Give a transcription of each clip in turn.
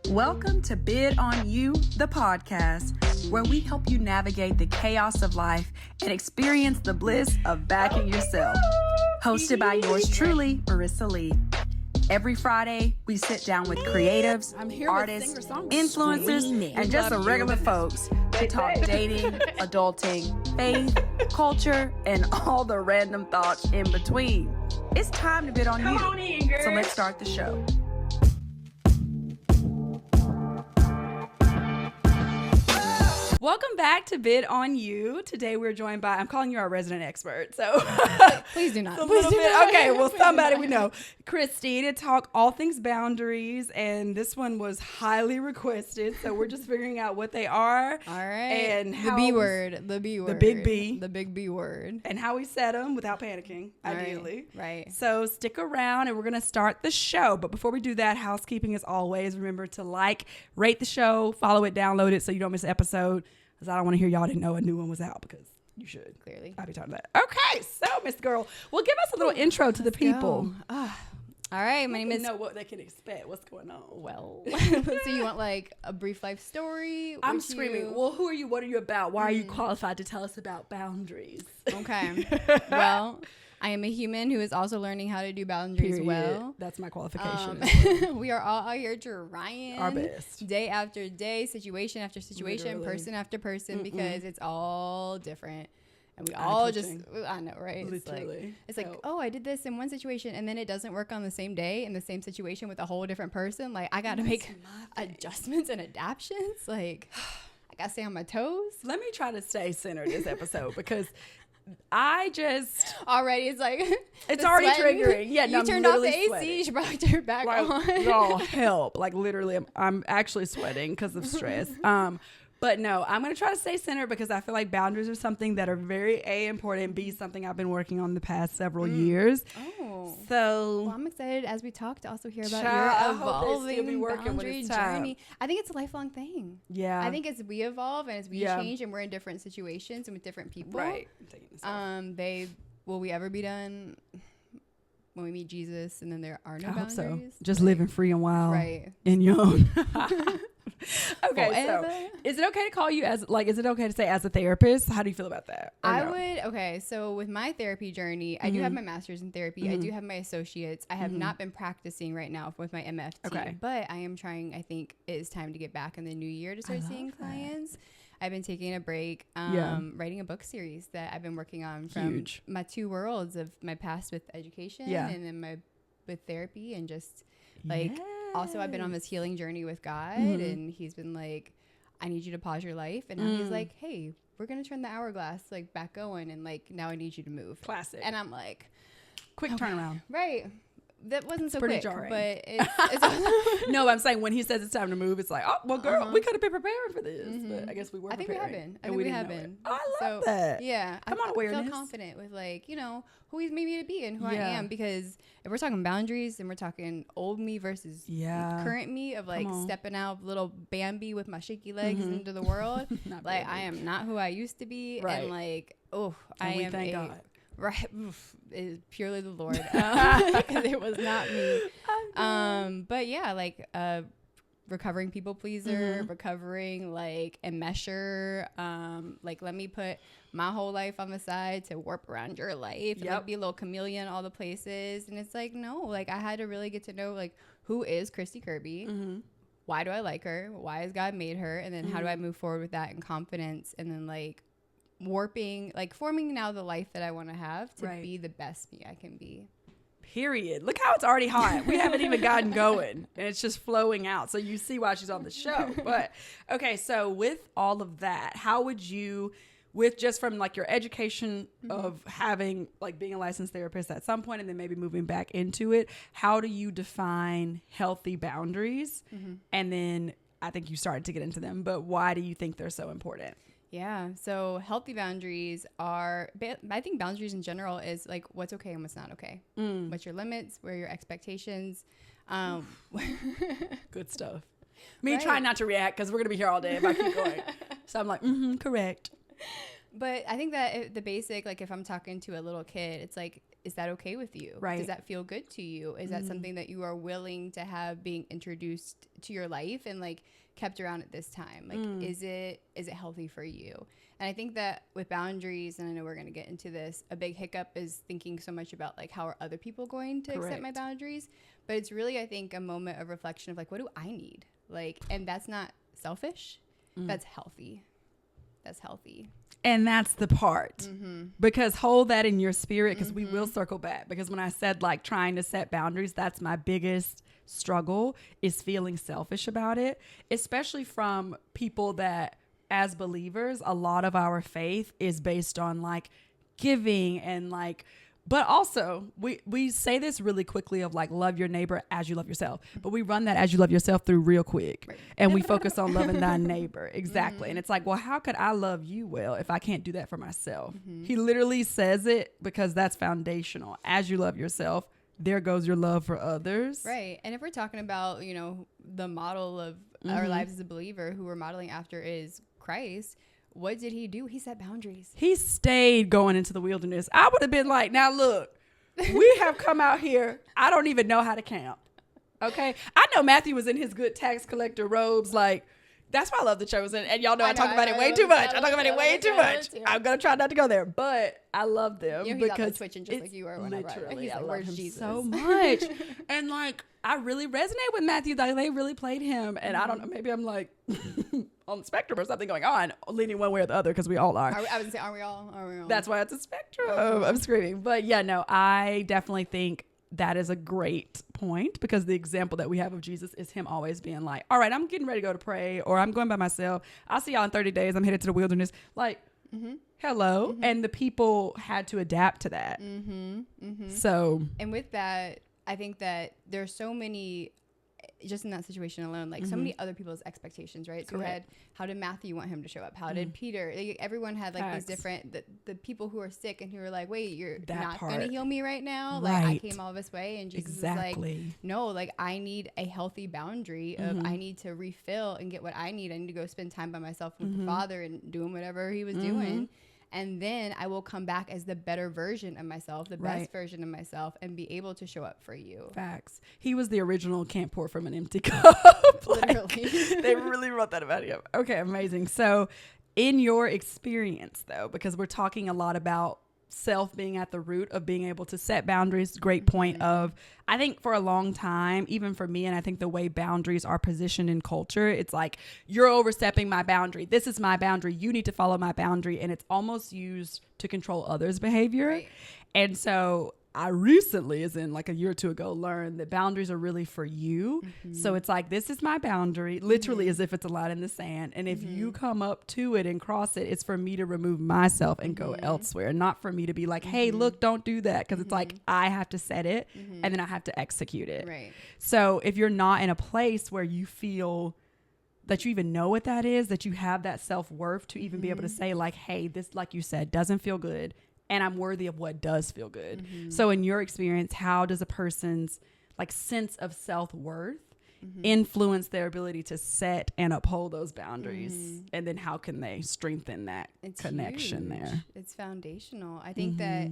Welcome to Bid on You, the podcast, where we help you navigate the chaos of life and experience the bliss of backing yourself. Hosted by yours truly, Marissa Lee. Every Friday, we sit down with creatives, artists, influencers, and just some regular folks to talk dating, adulting, faith, culture, and all the random thoughts in between. It's time to bid on you. So let's start the show. Welcome back to Bid on You. Today we're joined by, I'm calling you our resident expert, so please do not. Okay, well, somebody we know, Kristy, to talk all things boundaries, and this one was highly requested, so we're just figuring out what they are. All right. And the B word, the big B word, and how we set them without panicking, ideally. Right. So stick around, and we're gonna start the show. But before we do that, housekeeping as always. Remember to like, rate the show, follow it, download it, so you don't miss an episode. Because I don't want to hear y'all didn't know a new one was out, because you should. Clearly. I'll be talking about that. Okay, so Miss Girl, well, give us a little intro to the people. All right, my name is... know what they can expect. What's going on? Well, so you want like a brief life story? I'm screaming. Well, who are you? What are you about? Why are you qualified to tell us about boundaries? Okay. Well, I am a human who is also learning how to do boundaries. Period. Well. That's my qualification. We are all out here trying our best. Day after day, situation after situation, Literally. person after person, because it's all different. And we I'm all twitching. I know, right? Literally. It's like, oh, I did this in one situation and then it doesn't work on the same day in the same situation with a whole different person. Like, I got to make adjustments and adaptions. Like, I got to stay on my toes. Let me try to stay centered this episode, because I just already it's like it's already triggering. Yeah, you turned off the AC. Sweating. You should probably turn it back on. Oh, help! Like, literally, I'm actually sweating because of stress. But no, I'm going to try to stay centered, because I feel like boundaries are something that are very important, B, something I've been working on the past several years. Oh. So well, I'm excited as we talk to also hear about your your evolving boundary journey. I think it's a lifelong thing. Yeah. I think as we evolve and as we change and we're in different situations and with different people. Right. I'm taking this off. Will we ever be done when we meet Jesus and then there are no boundaries? I hope so. Just living free and wild. Right. And young. Okay, Forever. so is it okay to call you as, like, is it okay to say as a therapist? How do you feel about that? So with my therapy journey, I do have my master's in therapy. I do have my associates. I have not been practicing right now with my MFT, but I am trying. I think it is time to get back in the new year to start seeing clients. I've been taking a break, writing a book series that I've been working on from my two worlds of my past with education and then with therapy, and just like, also I've been on this healing journey with God, and he's been like, I need you to pause your life. And now he's like, hey, we're going to turn the hourglass like back going. And like, now I need you to move. Classic. And I'm like, quick turnaround. Right. That wasn't so pretty quick, jarring. but it's no, I'm saying when he says it's time to move, it's like, oh, well, girl, we could have been preparing for this, but I guess we weren't. I think we have been. I think we have been. I love that. Yeah, Come on, awareness. I feel confident with, like, you know, who he's made me to be and who I am, because if we're talking boundaries and we're talking old me versus current me of like stepping out little Bambi with my shaky legs into the world, like Bambi. I am not who I used to be, and like, I am. Thank God. Right, it's purely the Lord, because it was not me. But yeah, like recovering people pleaser, recovering like enmesher. Like, let me put my whole life on the side to warp around your life, and like be a little chameleon all the places. And it's like, no, like, I had to really get to know, like, who is Kristy Kirby? Why do I like her? Why has God made her? And then how do I move forward with that in confidence? And then like forming now the life that I want to have to be the best me I can be. Period. Look how it's already hot. We haven't even gotten going, and it's just flowing out. So you see why she's on the show. But okay, so with all of that, how would you, with just from like your education of having, like, being a licensed therapist at some point and then maybe moving back into it, how do you define healthy boundaries? And then I think you started to get into them, but why do you think they're so important? Yeah. So healthy boundaries are, I think boundaries in general is like what's okay and what's not okay. What's your limits? Where are your expectations? Good stuff. Me trying not to react, because we're going to be here all day if I keep going. So I'm like, correct. But I think that the basic, like, if I'm talking to a little kid, it's like, is that okay with you? Right. Does that feel good to you? Is that something that you are willing to have being introduced to your life and like kept around at this time? Like, is it healthy for you? And I think that with boundaries, and I know we're going to get into this, a big hiccup is thinking so much about like, how are other people going to accept my boundaries? But it's really, I think, a moment of reflection of like, what do I need? Like, and that's not selfish. That's healthy. That's healthy. And that's the part, because hold that in your spirit, because we will circle back. Because when I said like trying to set boundaries, that's my biggest struggle, is feeling selfish about it, especially from people that, as believers, a lot of our faith is based on like giving and like, but also we say this really quickly of like, love your neighbor as you love yourself, but we run that as you love yourself through real quick. Right. And we focus on loving thy neighbor. Exactly. And it's like, well, how could I love you well if I can't do that for myself? He literally says it because that's foundational. As you love yourself, there goes your love for others. Right. And if we're talking about, you know, the model of our lives as a believer, who we're modeling after is Christ, what did he do? He set boundaries. He stayed going into the wilderness. I would have been like, now look, we have come out here. I don't even know how to count. Okay. I know Matthew was in his good tax collector robes. Like, that's why I love The Chosen. And y'all know I talk about it way too much. I talk about it way too much. I'm going to try not to go there, but I love them, you know, he's because twitching just like you were when literally, I love him Jesus? So much. And like, I really resonate with Matthew. Like, they really played him. And I don't know, maybe I'm like on the spectrum or something going on, leaning one way or the other, because we all are. I would say, are we all? That's why it's a spectrum. I'm screaming. But yeah, no, I definitely think that is a great point, because the example that we have of Jesus is him always being like, all right, I'm getting ready to go to pray, or I'm going by myself. I'll see y'all in 30 days. I'm headed to the wilderness. Like, hello. And the people had to adapt to that. So. And with that, I think that there's so many, just in that situation alone, like so many other people's expectations, right? So how did Matthew want him to show up? How did Peter? Like, everyone had like these different, the people who are sick and who are like, wait, you're not going to heal me right now? Like, I came all this way, and Jesus is like, no, like, I need a healthy boundary of I need to refill and get what I need. I need to go spend time by myself with the Father and doing whatever he was doing. And then I will come back as the better version of myself, the best version of myself, and be able to show up for you. Facts. He was the original can't pour from an empty cup. Literally. They really wrote that about him. Okay, amazing. So in your experience, though, because we're talking a lot about self being at the root of being able to set boundaries, great point of, I think for a long time, even for me, and I think the way boundaries are positioned in culture, it's like, you're overstepping my boundary. This is my boundary. You need to follow my boundary. And it's almost used to control others' behavior. Right. And so I recently, as in like a year or two ago, learned that boundaries are really for you. So it's like, this is my boundary, literally as if it's a line in the sand. And if you come up to it and cross it, it's for me to remove myself and go elsewhere, not for me to be like, hey, look, don't do that. Because it's like, I have to set it and then I have to execute it. Right. So if you're not in a place where you feel that you even know what that is, that you have that self-worth to even be able to say like, hey, this, like you said, doesn't feel good, and I'm worthy of what does feel good. So in your experience, how does a person's like sense of self-worth influence their ability to set and uphold those boundaries? And then how can they strengthen that connection there? It's foundational. I think that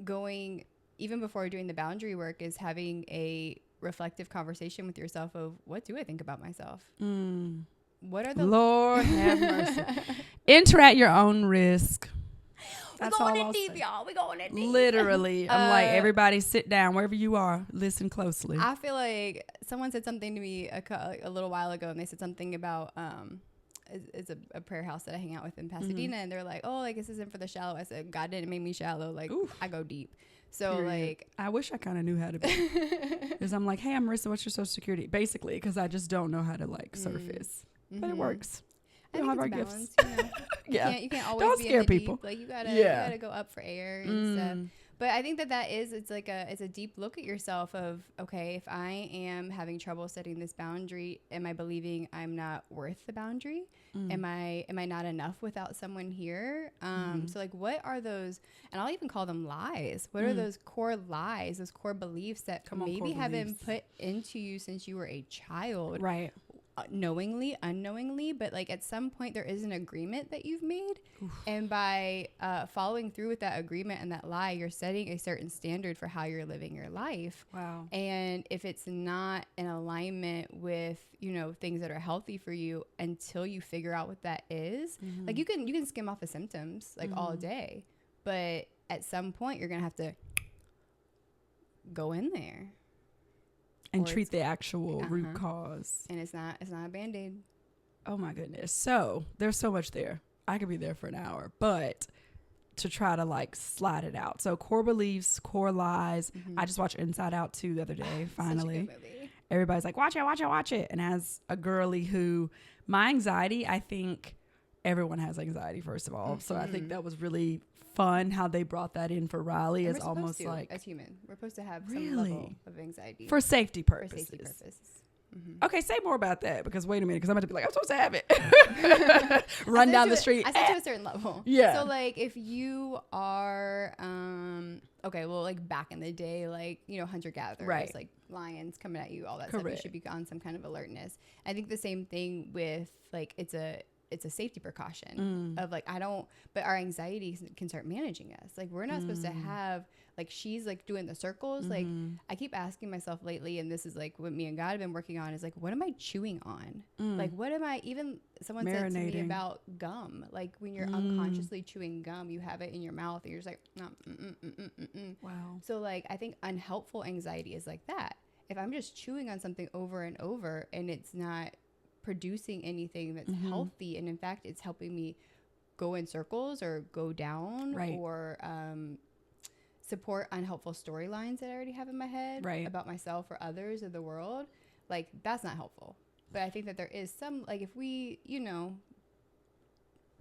going, even before doing the boundary work, is having a reflective conversation with yourself of, what do I think about myself? What are the Lord have mercy. Enter at your own risk. That's we're going in deep, y'all. We're going in deep. Literally. I'm like, everybody sit down wherever you are. Listen closely. I feel like someone said something to me a little while ago, and they said something about, it's a prayer house that I hang out with in Pasadena, and they're like, oh, like, this isn't for the shallow. I said, God didn't make me shallow. Like, I go deep. So, like, I wish I kind of knew how to be. Because I'm like, hey, I'm Marissa, what's your social security? Basically, because I just don't know how to, like, surface. But it works. I think it's balance, you know? You can't always don't be scare in the people. Deep. Like, you gotta go up for air and stuff. But I think that is, it's a deep look at yourself of, okay, if I am having trouble setting this boundary, am I believing I'm not worth the boundary? Am I not enough without someone here? So like, what are those, and I'll even call them lies. What are those core lies, those core beliefs that maybe have been put into you since you were a child? Right. knowingly, unknowingly, but like at some point there is an agreement that you've made. Oof. And by following through with that agreement and that lie, you're setting a certain standard for how you're living your life. Wow. And if it's not in alignment with, you know, things that are healthy for you until you figure out what that is, like you can skim off the symptoms like all day, but at some point you're gonna have to go in there and treat the actual root cause. And it's not a Band-Aid. Oh my goodness. So there's so much there. I could be there for an hour, but to try to like slide it out. So core beliefs, core lies. I just watched Inside Out 2 the other day. Finally, such a good movie. Everybody's like, watch it. And as a girly who, my anxiety, I think everyone has anxiety, first of all. So I think that was really fun how they brought that in for Riley. As almost like, as human, we're supposed to have some level of anxiety for safety purposes. Okay, say more about that, because wait a minute, because I'm about to be like, I'm supposed to have it. Run down the street. I said to a certain level. Yeah. So like if you are okay, well, like back in the day, like, you know, hunter gatherers, right, like lions coming at you, all that stuff, you should be on some kind of alertness. I think the same thing with like it's a safety precaution of like, but our anxiety can start managing us. Like we're not supposed to have, like she's like doing the circles. Like I keep asking myself lately, and this is like what me and God have been working on, is like, what am I chewing on? Like what am I, even someone said to me about gum, like when you're unconsciously chewing gum, you have it in your mouth and you're just like, wow. So like, I think unhelpful anxiety is like that. If I'm just chewing on something over and over and it's not producing anything that's healthy, and in fact it's helping me go in circles or go down, or support unhelpful storylines that I already have in my head about myself or others or the world, like that's not helpful. But I think that there is some, like if we, you know,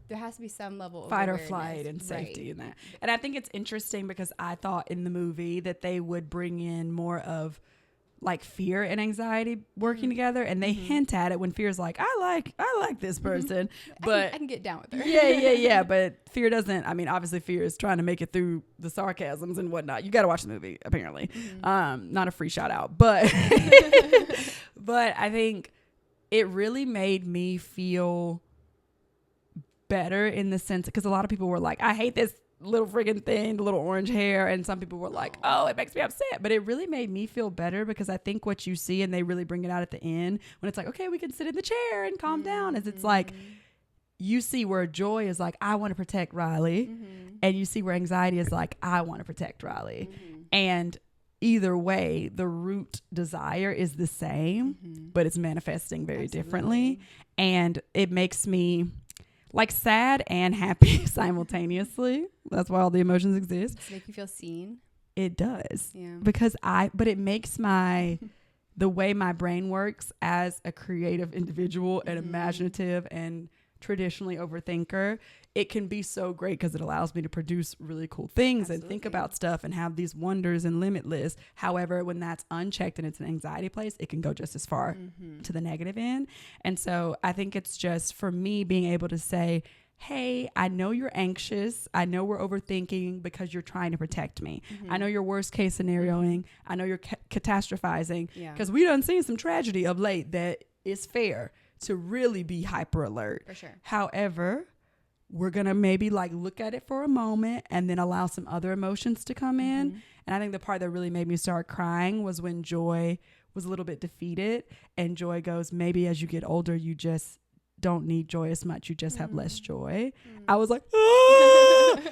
there has to be some level of fight awareness. or flight and safety in that. And I think it's interesting because I thought in the movie that they would bring in more of like fear and anxiety working together, and they hint at it when fear's like, I like this person, but I can get down with her. yeah, but fear doesn't. I mean, obviously fear is trying to make it through the sarcasms and whatnot. You got to watch the movie, apparently. Not a free shout out, but but I think it really made me feel better in the sense, because a lot of people were like, I hate this little friggin' thing, the little orange hair, and some people were like, oh, it makes me upset. But it really made me feel better, because I think what you see, and they really bring it out at the end when it's like, okay, we can sit in the chair and calm down, is it's like you see where joy is like, I want to protect Riley, and you see where anxiety is like, I want to protect Riley. And either way, the root desire is the same, but it's manifesting very differently. And it makes me like sad and happy simultaneously. That's why all the emotions exist. Does it make you feel seen? It does. Yeah. Because but it makes the way my brain works as a creative individual and imaginative and traditionally overthinker, it can be so great because it allows me to produce really cool things and think about stuff and have these wonders and limitless. However, when that's unchecked and it's an anxiety place, it can go just as far to the negative end. And so I think it's just for me being able to say, hey, I know you're anxious. I know we're overthinking because you're trying to protect me. I know you're worst case scenarioing. I know you're catastrophizing, because we done seen some tragedy of late that is fair to really be hyper alert. For sure. However, we're going to maybe like look at it for a moment and then allow some other emotions to come in. And I think the part that really made me start crying was when Joy was a little bit defeated, and Joy goes, maybe as you get older, you just don't need joy as much. You just have less joy. I was like,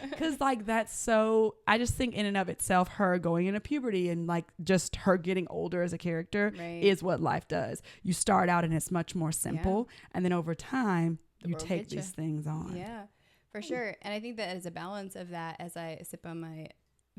because like that's so, I just think in and of itself, her going into puberty and like just her getting older as a character is what life does. You start out and it's much more simple, and then over time you take these things on. Yeah, for sure. And I think that as a balance of that, as I sip on my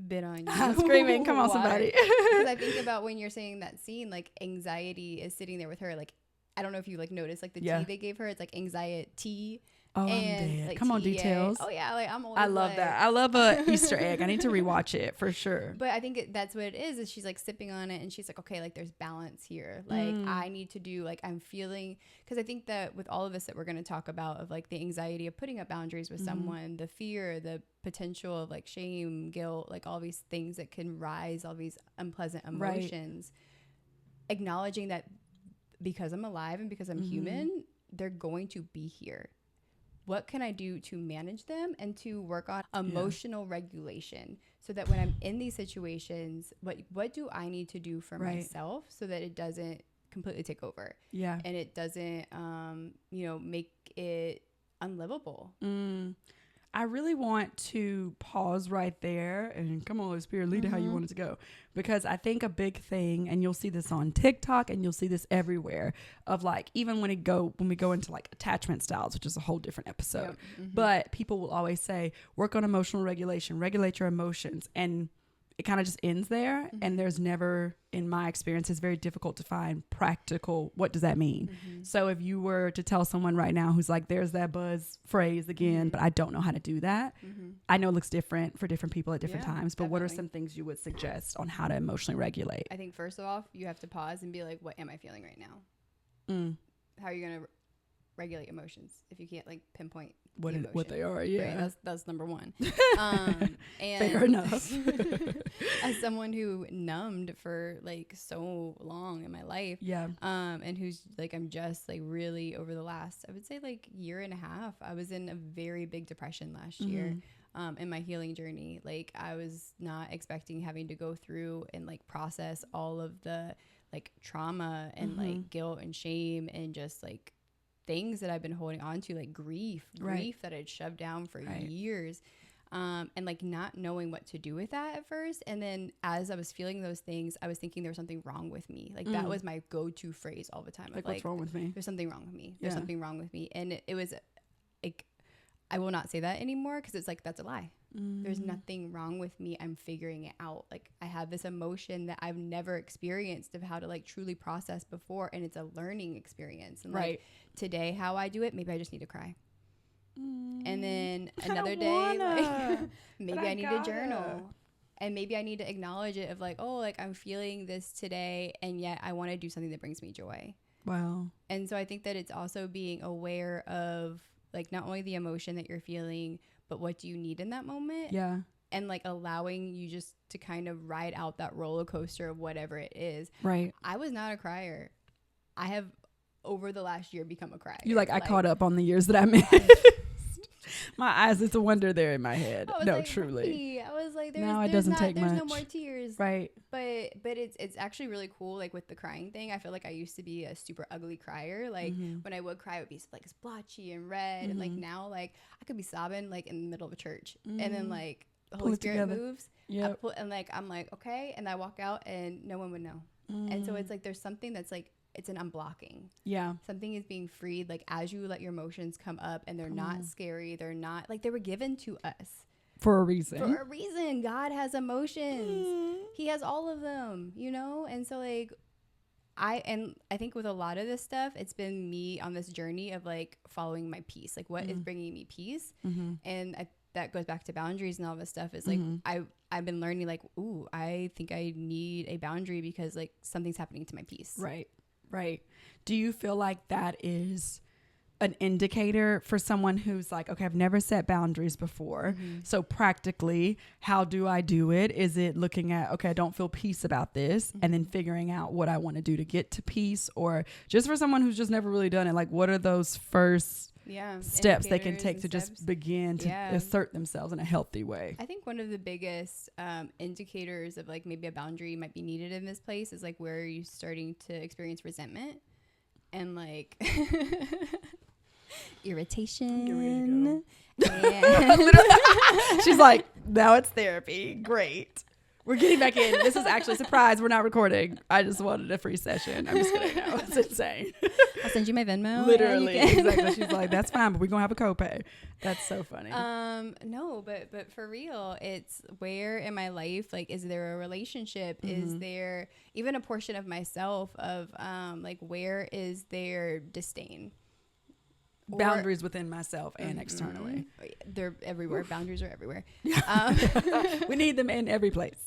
bit on you, I'm screaming, come on somebody. Because I think about when you're saying that scene, like anxiety is sitting there with her, like I don't know if you like noticed like the tea they gave her. It's like anxiety. Oh, and, I'm dead. Like, come on, details. Oh yeah, like I'm always I love that. I love a Easter egg. I need to rewatch it for sure. But I think that's what it is she's like sipping on it, and she's like, okay, like there's balance here. Like I need to do, like I'm feeling, because I think that with all of this that we're going to talk about, of like the anxiety of putting up boundaries with someone, the fear, the potential of like shame, guilt, like all these things that can rise, all these unpleasant emotions, acknowledging that because I'm alive and because I'm human, they're going to be here. What can I do to manage them and to work on emotional regulation so that when I'm in these situations, what do I need to do for myself so that it doesn't completely take over? Yeah. And it doesn't, make it unlivable. I really want to pause right there and come on, Holy Spirit, lead it how you want it to go. Because I think a big thing, and you'll see this on TikTok and you'll see this everywhere, of like, even when we go into like attachment styles, which is a whole different episode, but people will always say, work on emotional regulation, regulate your emotions. And it kind of just ends there. And there's never, in my experience, it's very difficult to find practical, what does that mean? So if you were to tell someone right now who's like, there's that buzz phrase again, but I don't know how to do that. I know it looks different for different people at different times, but what are some things you would suggest on how to emotionally regulate? I think first off, you have to pause and be like, what am I feeling right now? How are you going to regulate emotions if you can't like pinpoint what they are? Yeah, right? That's number one. And fair enough. As someone who numbed for like so long in my life, and who's like, I'm just like really over the last, I would say like year and a half, I was in a very big depression last year. In my healing journey, like I was not expecting having to go through and like process all of the like trauma and like guilt and shame and just like things that I've been holding on to, like grief that I'd shoved down for years, and like not knowing what to do with that at first. And then as I was feeling those things, I was thinking there was something wrong with me. Like that was my go-to phrase all the time. Like, what's wrong with me? There's something wrong with me. There's something wrong with me. And it was like, I will not say that anymore because it's like, that's a lie. There's nothing wrong with me. I'm figuring it out. Like I have this emotion that I've never experienced of how to like truly process before. And it's a learning experience. And like today, how I do it, maybe I just need to cry. And then another day, like, maybe I need to journal. And maybe I need to acknowledge it of like, oh, like I'm feeling this today. And yet I want to do something that brings me joy. Wow. And so I think that it's also being aware of like not only the emotion that you're feeling, but what do you need in that moment? Yeah. And like allowing you just to kind of ride out that roller coaster of whatever it is. Right. I was not a crier. I have over the last year become a crier. You like, I caught up on the years that I missed. My eyes, it's a wonder there in my head. No, like, truly. I was like, now it doesn't take much. There's no more tears. Right. But it's actually really cool. Like with the crying thing, I feel like I used to be a super ugly crier. Like when I would cry, it would be like splotchy and red. And like now, like I could be sobbing like in the middle of a church. And then like the Holy Spirit moves. Yeah. And like, I'm like, okay. And I walk out and no one would know. And so it's like, there's something that's like, it's an unblocking. Yeah. Something is being freed. Like as you let your emotions come up and they're not scary. They're not like they were given to us. For a reason. For a reason. God has emotions. He has all of them, you know? And so like, I think with a lot of this stuff, it's been me on this journey of like following my peace. Like what is bringing me peace? And that goes back to boundaries and all this stuff is like, I've been learning like, ooh, I think I need a boundary because like something's happening to my peace. Right. Right. Do you feel like that is an indicator for someone who's like, okay, I've never set boundaries before. So practically, how do I do it? Is it looking at, okay, I don't feel peace about this and then figuring out what I want to do to get to peace? Or just for someone who's just never really done it, like what are those first steps they can take to just begin to assert themselves in a healthy way? I think one of the biggest indicators of like maybe a boundary might be needed in this place is like where are you starting to experience resentment and like irritation. She's like, now it's therapy. Great. We're getting back in. This is actually a surprise. We're not recording. I just wanted a free session. I'm just kidding. No, it's insane. I'll send you my Venmo. Literally. Exactly. She's like, that's fine, but we're going to have a copay. That's so funny. No, but for real, it's where in my life, like, is there a relationship? Is there even a portion of myself of, like, where is there disdain? Boundaries within myself and externally. They're everywhere. Boundaries are everywhere. We need them in every place.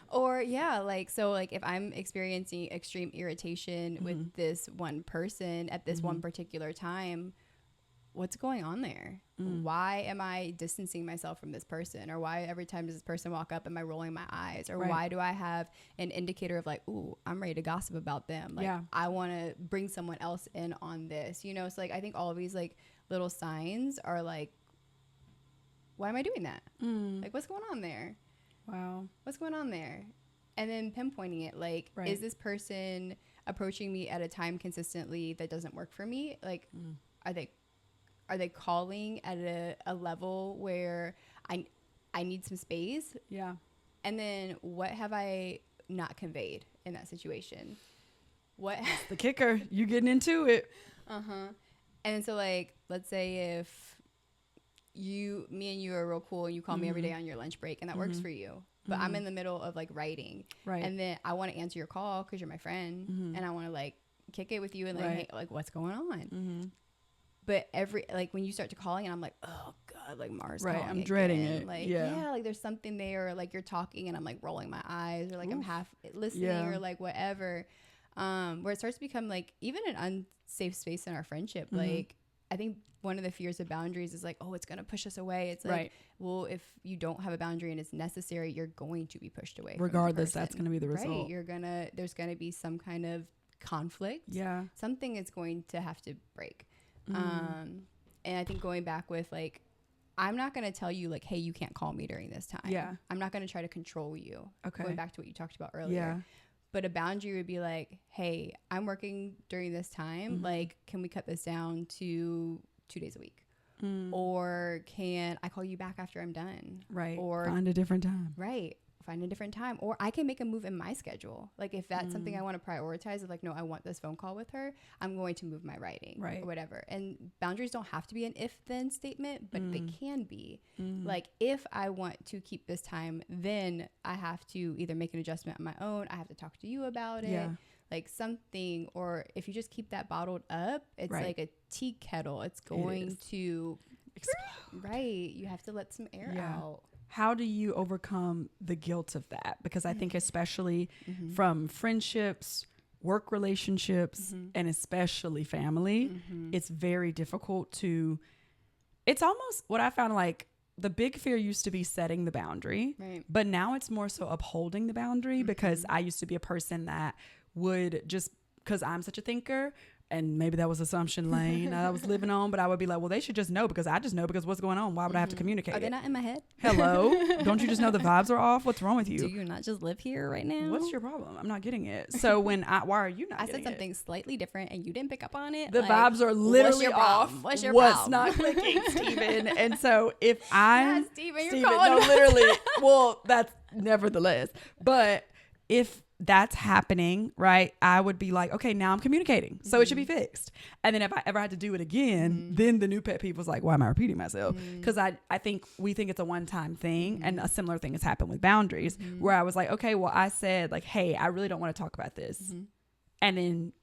Or like, so like if I'm experiencing extreme irritation with this one person at this one particular time, what's going on there? Why am I distancing myself from this person? Or why every time does this person walk up, am I rolling my eyes? Or why do I have an indicator of like, ooh, I'm ready to gossip about them. Like I want to bring someone else in on this, you know? So like, I think all of these like little signs are like, why am I doing that? Like, what's going on there? Wow. What's going on there? And then pinpointing it, like, is this person approaching me at a time consistently that doesn't work for me? Like, are they calling at a level where I need some space? Yeah. And then what have I not conveyed in that situation? That's the kicker. You getting into it. And so like, let's say if me and you are real cool and you call me every day on your lunch break and that works for you. But I'm in the middle of like writing. Right. And then I want to answer your call because you're my friend. And I want to like kick it with you and like, hey, like what's going on? But when you start to calling and I'm like, oh God, like Mars calling I'm dreading it. Like, like there's something there. Or, like you're talking and I'm like rolling my eyes or like I'm half listening or like whatever. Where it starts to become like even an unsafe space in our friendship. Like I think one of the fears of boundaries is like, oh, it's going to push us away. It's like, well, if you don't have a boundary and it's necessary, you're going to be pushed away. Regardless, that's going to be the result. Right. There's going to be some kind of conflict. Yeah. Something is going to have to break. And I think going back with like, I'm not going to tell you like, hey, you can't call me during this time. Yeah. I'm not going to try to control you. Okay. Going back to what you talked about earlier. Yeah. But a boundary would be like, hey, I'm working during this time. Like, can we cut this down to 2 days a week? Or can I call you back after I'm done? Right. Or find a different time. Right. Find a different time. Or I can make a move in my schedule. Like if that's something I want to prioritize, of like, no, I want this phone call with her, I'm going to move my writing. Right. Or whatever. And boundaries don't have to be an if-then statement, but they can be. Like if I want to keep this time, then I have to either make an adjustment on my own. I have to talk to you about it. Yeah. Like something, or if you just keep that bottled up, it's like a tea kettle. It's going to explode. Right. You have to let some air out. How do you overcome the guilt of that? Because I think especially from friendships, work relationships, and especially family, it's very difficult to, it's almost what I found like the big fear used to be setting the boundary, but now it's more so upholding the boundary because I used to be a person that would just, because I'm such a thinker, and maybe that was assumption lane I was living on, but I would be like, well, they should just know because I just know because what's going on. Why would I have to communicate? Are they not in my head? Hello? Don't you just know the vibes are off? What's wrong with you? Do you not just live here right now? What's your problem? I'm not getting it. So why are you not getting it? I said something slightly different and you didn't pick up on it. The vibes are literally off. What's your What's problem? not clicking, Steven? And so if I'm... Steven, you're calling. No, literally. Well, that's nevertheless. But if that's happening, right, I would be like, okay, now I'm communicating, so it should be fixed. And then if I ever had to do it again, then the new pet peeve was like, why am I repeating myself? Because I think we think it's a one-time thing, and a similar thing has happened with boundaries, where I was like, okay, well, I said like, hey, I really don't want to talk about this, and then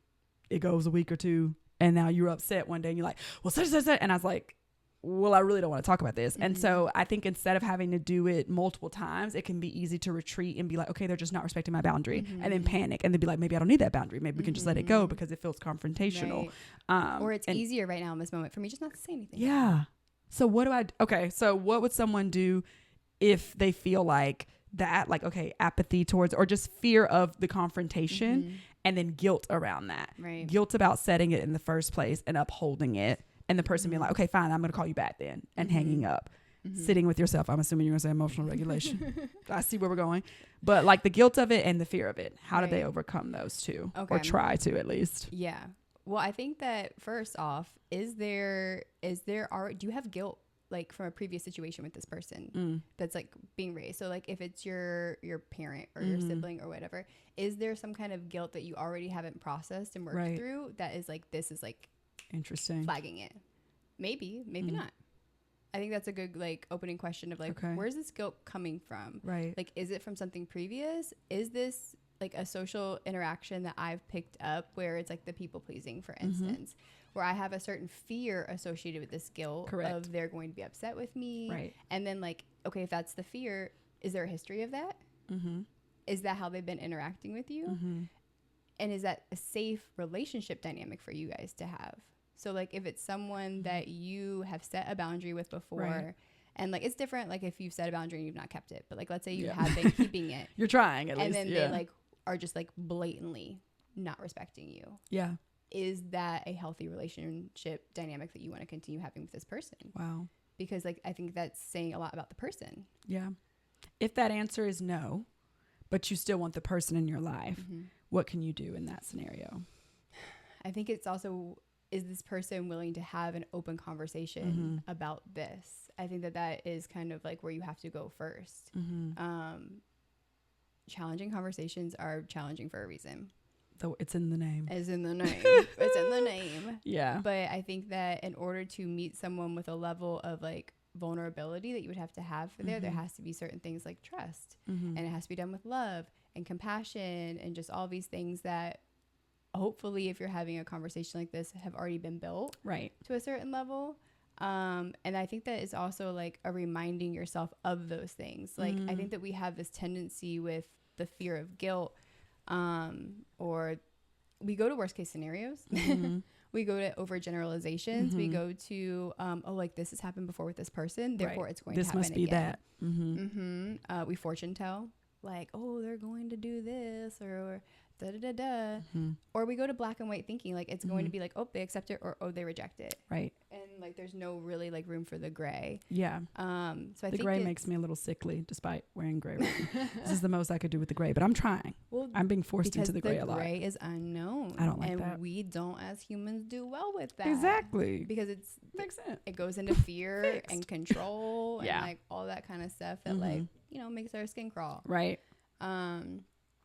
it goes a week or two, and now you're upset one day, and you're like, well, such, and I was like, well, I really don't want to talk about this. And so I think instead of having to do it multiple times, it can be easy to retreat and be like, okay, they're just not respecting my boundary, and then panic and then be like, maybe I don't need that boundary. Maybe we can just let it go because it feels confrontational. Right. Or it's easier right now in this moment for me just not to say anything. Yeah. So what would someone do if they feel like that, like, okay, apathy towards, or just fear of the confrontation and then guilt around that, right? Guilt about setting it in the first place and upholding it. And the person being like, okay, fine, I'm going to call you back then, and hanging up, sitting with yourself. I'm assuming you're going to say emotional regulation. I see where we're going. But like the guilt of it and the fear of it, how do they overcome those two? Okay. Or try to at least? Yeah. Well, I think that first off, do you have guilt like from a previous situation with this person that's like being raised? So like if it's your parent or your sibling or whatever, is there some kind of guilt that you already haven't processed and worked through that is like, this is like, interesting, flagging it? Maybe not. I think that's a good like opening question of like, where's this guilt coming from? Right. Like, is it from something previous? Is this like a social interaction that I've picked up where it's like the people pleasing, for instance, where I have a certain fear associated with this guilt of they're going to be upset with me. Right. And then like, okay, if that's the fear, is there a history of that? Is that how they've been interacting with you? And is that a safe relationship dynamic for you guys to have? So like if it's someone that you have set a boundary with before, Right. and like it's different like if you've set a boundary and you've not kept it, but like let's say you have been keeping it. You're trying at least. And then they like are just like blatantly not respecting you. Yeah. Is that a healthy relationship dynamic that you want to continue having with this person? Wow. Because like I think that's saying a lot about the person. Yeah. If that answer is no, but you still want the person in your life, what can you do in that scenario? I think it's also, is this person willing to have an open conversation about this? I think that is kind of like where you have to go first. Challenging conversations are challenging for a reason. Though it's in the name. As in the name. It's in the name. Yeah. But I think that in order to meet someone with a level of like vulnerability that you would have to have for there has to be certain things like trust. And it has to be done with love and compassion and just all these things that hopefully if you're having a conversation like this have already been built Right. to a certain level. And I think that is also like a reminding yourself of those things. Like I think that we have this tendency with the fear of guilt, or we go to worst case scenarios. We go to overgeneralizations. We go to, oh, like this has happened before with this person, therefore it's going to happen again. This must be that. We fortune tell, like, oh, they're going to do this or da da da da. Or we go to black and white thinking, like it's going to be like, oh, they accept it or oh, they reject it. Right. And like there's no really like room for the gray. Yeah. So I the think gray makes me a little sickly despite wearing gray. This is the most I could do with the gray, but I'm trying. Well, I'm being forced into the gray a lot. Because the gray is unknown. I don't like and that. And we don't as humans do well with that. Exactly. Because makes sense. It goes into fear and control and like all that kind of stuff that like, you know, makes our skin crawl. Right.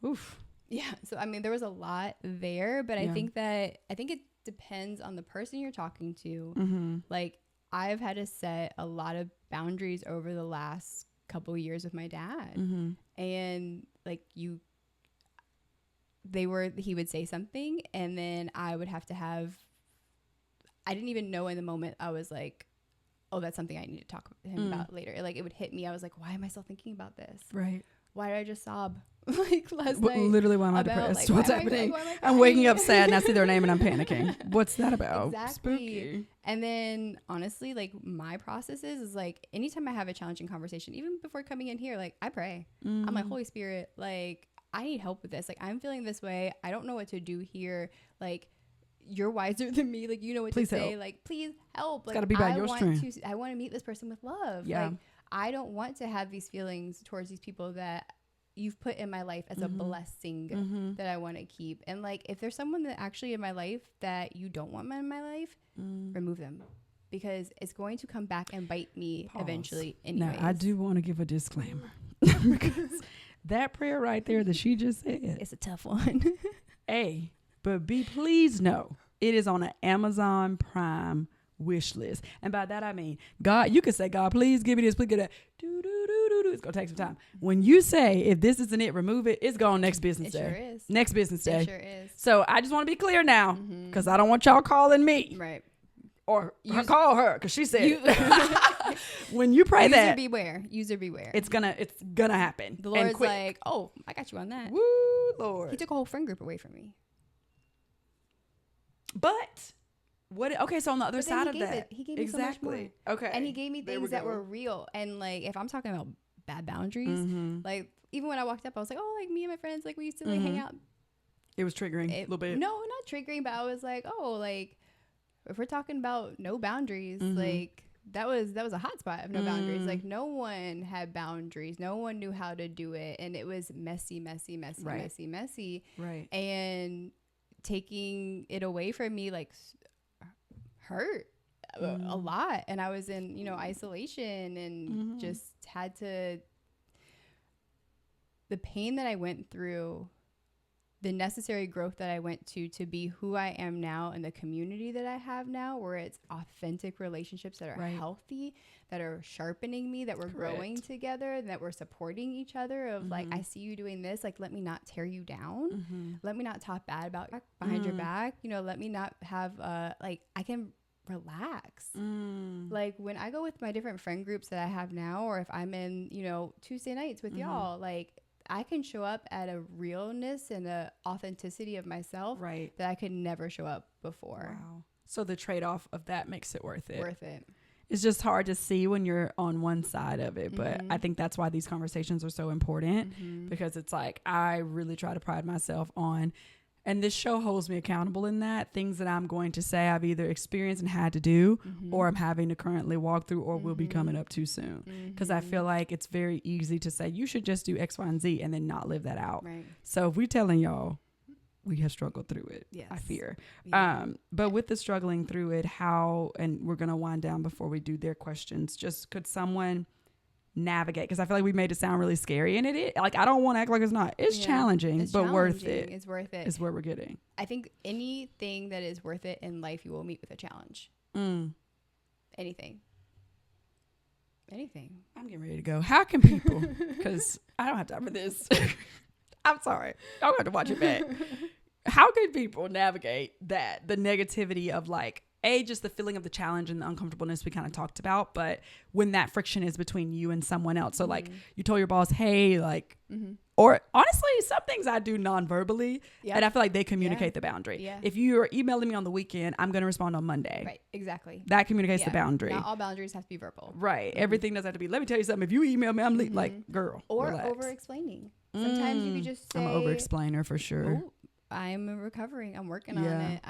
Oof. Yeah. So, I mean, there was a lot there, but I think it depends on the person you're talking to. Like, I've had to set a lot of boundaries over the last couple of years with my dad. And like he would say something and then I would have to I didn't even know in the moment. I was like, oh, that's something I need to talk to him about later. Like, it would hit me. I was like, why am I still thinking about this? Right. Why did I just sob like last night? Literally, why am I depressed? Like, what's happening? I'm waking up sad and I see their name and I'm panicking. What's that about? Exactly. Spooky. And then honestly, like my process is like anytime I have a challenging conversation, even before coming in here, like I pray. I'm like, Holy Spirit, like I need help with this. Like I'm feeling this way. I don't know what to do here. Like you're wiser than me. Like you know what please to say. Help. Like please help. Like gotta be by your strength. I want to meet this person with love. Yeah. Like I don't want to have these feelings towards these people that you've put in my life as a blessing that I want to keep. And like, if there's someone that actually in my life that you don't want in my life, remove them because it's going to come back and bite me eventually anyways. Now, I do want to give a disclaimer because that prayer right there that she just said, it's a tough one. But B, please know it is on an Amazon Prime wish list. And by that, I mean, God, you could say, God, please give me this, please get that. It's going to take some time. When you say, if this isn't it, remove it, it's gone next business day. It sure is. Next business day. It sure is. So I just want to be clear now because I don't want y'all calling me. Right. Or call her because she said when you pray that. User beware. It's gonna happen. The Lord's like, oh, I got you on that. Woo, Lord. He took a whole friend group away from me. But what? Okay, so on the other side of that, he gave me so much more. Okay, and he gave me things that were real. And like, if I'm talking about bad boundaries, like even when I walked up, I was like, oh, like me and my friends, like we used to like hang out. It was triggering a little bit. No, not triggering, but I was like, oh, like if we're talking about no boundaries, like that was a hot spot of no boundaries. Like no one had boundaries. No one knew how to do it. And it was messy. Right. And taking it away from me, like hurt a lot. And I was in, isolation and just had to, the pain that I went through, the necessary growth that I went to be who I am now and the community that I have now, where it's authentic relationships that are healthy, that are sharpening me, that we're growing together, and that we're supporting each other of like, I see you doing this, like, let me not tear you down. Let me not talk bad about behind your back. Let me not have, like, I can relax. Like when I go with my different friend groups that I have now, or if I'm in, Tuesday nights with y'all, like, I can show up at a realness and a authenticity of myself that I could never show up before. Wow. So the trade-off of that makes it worth it. Worth it. It's just hard to see when you're on one side of it. But I think that's why these conversations are so important, because it's like, I really try to pride myself on, and this show holds me accountable in that, things that I'm going to say I've either experienced and had to do, or I'm having to currently walk through, or will be coming up too soon. Because I feel like it's very easy to say, you should just do X, Y, and Z, and then not live that out. Right. So if we're telling y'all, we have struggled through it. Yes. I fear. Yeah. But with the struggling through it, how, and we're going to wind down before we do their questions, just could someone navigate? Because I feel like we made it sound really scary, and it is. Like, I don't want to act like it's not. It's challenging, but challenging. worth it. It's worth it. Is where we're getting. I think anything that is worth it in life, you will meet with a challenge. Anything. I'm getting ready to go. How can people, because I don't have time for this. I'm sorry. I'm going to watch it back. How can people navigate that, the negativity of like, just the feeling of the challenge and the uncomfortableness we kind of talked about, but when that friction is between you and someone else. So like, you told your boss, hey, like, or honestly, some things I do non-verbally, and I feel like they communicate the boundary. Yeah. If you are emailing me on the weekend, I'm going to respond on Monday. Right. Exactly. That communicates the boundary. Not all boundaries have to be verbal. Right. Everything doesn't have to be, let me tell you something. If you email me, I'm like, girl, or relax. over-explaining. Sometimes you could just say, I'm an over-explainer for sure. Oh, I'm recovering. I'm working on it.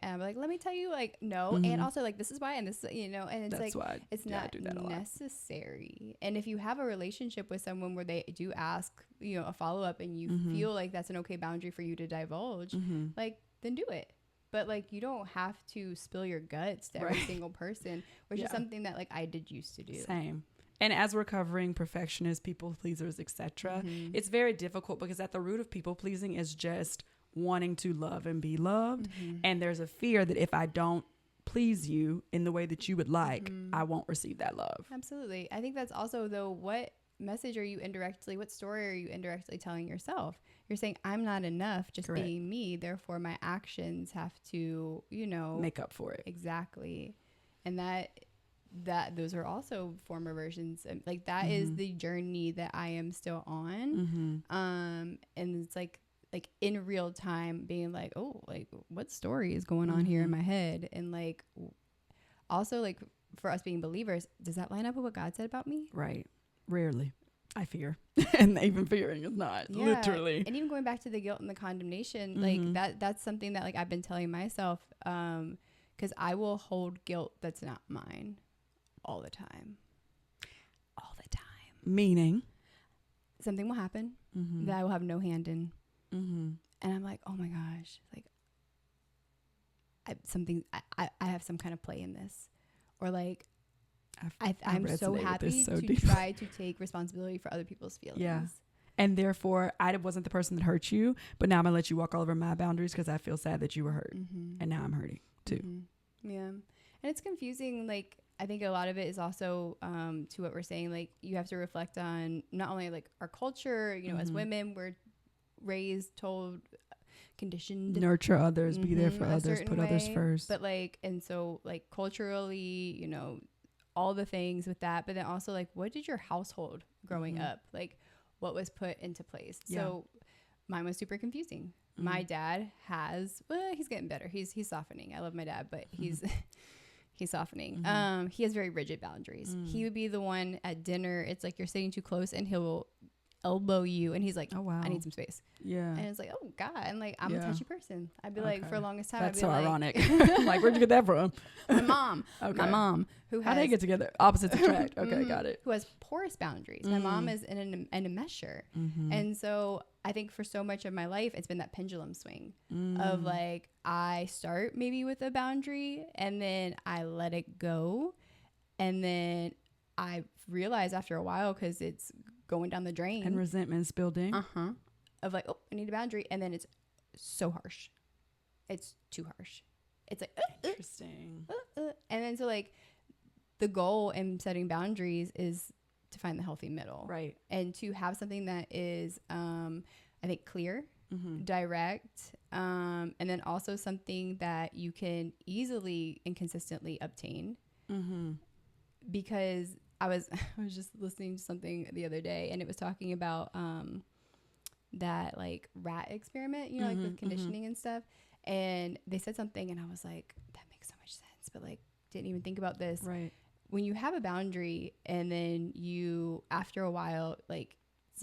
I'm like, let me tell you, like, no. And also, like, this is why, and this, and it's that's like, why it's not necessary. And if you have a relationship with someone where they do ask, a follow-up, and you feel like that's an okay boundary for you to divulge, like, then do it. But like, you don't have to spill your guts to every single person, which is something that like I did used to do. Same. And as recovering perfectionists, people pleasers, etc., it's very difficult, because at the root of people pleasing is just wanting to love and be loved. And there's a fear that if I don't please you in the way that you would like, I won't receive that love. Absolutely. I think that's also, though, what message are you what story are you indirectly telling yourself? You're saying, I'm not enough just being me, therefore my actions have to, make up for it. Exactly. And that those are also former versions. Like, that is the journey that I am still on. And it's like in real time being like, oh, like, what story is going on here in my head? And like, also, like, for us being believers, does that line up with what God said about me? Right. Rarely. I fear. And even fearing is not, literally. And even going back to the guilt and the condemnation, like that's something that like I've been telling myself, because I will hold guilt that's not mine all the time. Meaning? Something will happen that I will have no hand in. And I'm like, oh my gosh, like I have some kind of play in this, or like I'm so happy to try to take responsibility for other people's feelings. Yeah. And therefore, I wasn't the person that hurt you, but now I'm gonna let you walk all over my boundaries because I feel sad that you were hurt, and now I'm hurting too. Yeah, and it's confusing. Like, I think a lot of it is also to what we're saying. Like, you have to reflect on not only like our culture. As women, we're raised, told, conditioned, nurture others, be there for others, put others first. But like, and so like culturally, all the things with that. But then also, like, what did your household growing up, like, what was put into place? So mine was super confusing. My dad he's getting better. He's softening. I love my dad, but he's softening. He has very rigid boundaries. He would be the one at dinner. It's like you're sitting too close and he'll elbow you, and he's like, oh wow, I need some space. And it's like, oh God, and like, I'm a touchy person. I'd be like, for the longest time, that's I'd be so like, ironic. I'm like, where'd you get that from? My mom. Who has, how they get together? Opposites attract. Okay, got it. Who has porous boundaries. My mom is in a mesher. And so I think for so much of my life, it's been that pendulum swing of like, I start maybe with a boundary and then I let it go, and then I realize after a while, because it's going down the drain, and resentment's building, of like, oh, I need a boundary, and then it's so harsh, it's too harsh, it's like interesting. And then so like the goal in setting boundaries is to find the healthy middle, right? And to have something that is I think clear, direct, and then also something that you can easily and consistently obtain. Because I was just listening to something the other day, and it was talking about that like rat experiment, you know, like with conditioning and stuff. And they said something and I was like, that makes so much sense. But like, didn't even think about this. Right. When you have a boundary and then you, after a while, like